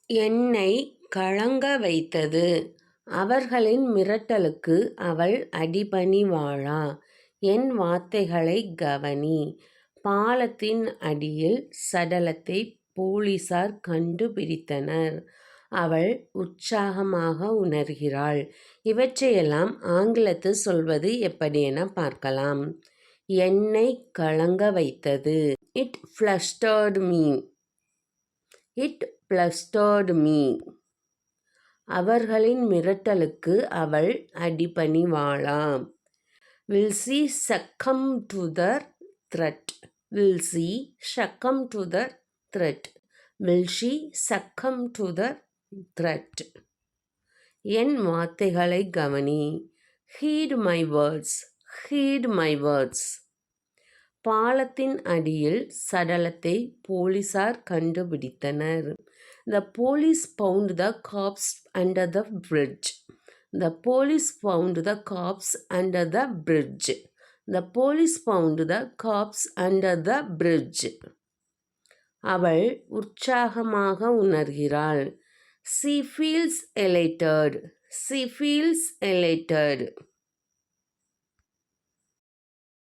என்னை கலங்க வைத்தது. அவர்களின் மிரட்டலுக்கு அவள் அடிபணிவாளா? என் வார்த்தைகளைக் கவனி. பாலத்தின் அடியில் சடலத்தை போலீசார் கண்டுபிடித்தனர். அவள் உற்சாகமாக உணர்கிறாள். இவற்றையெல்லாம் ஆங்கிலத்தில் சொல்வது எப்படி என பார்க்கலாம். என்னை கலங்க வைத்தது. It flustered me. It flustered me. அவர்களின் மிரட்டலுக்கு அவள் அடிபணிவாளா? Will she succumb to their threat? Will she succumb to their threat? Will she succumb to their threat? என் வார்த்தைகளை கவனி. Heed my words. Heed my words. பாலத்தின் அடியில் சடலத்தை போலீசார் கண்டுபிடித்தனர். The police found the corpse under the bridge. The police found the corpse under the bridge. The police found the corpse under the bridge. அவள் உற்சாகமாக உணர்கிறாள். She feels elated. She feels elated.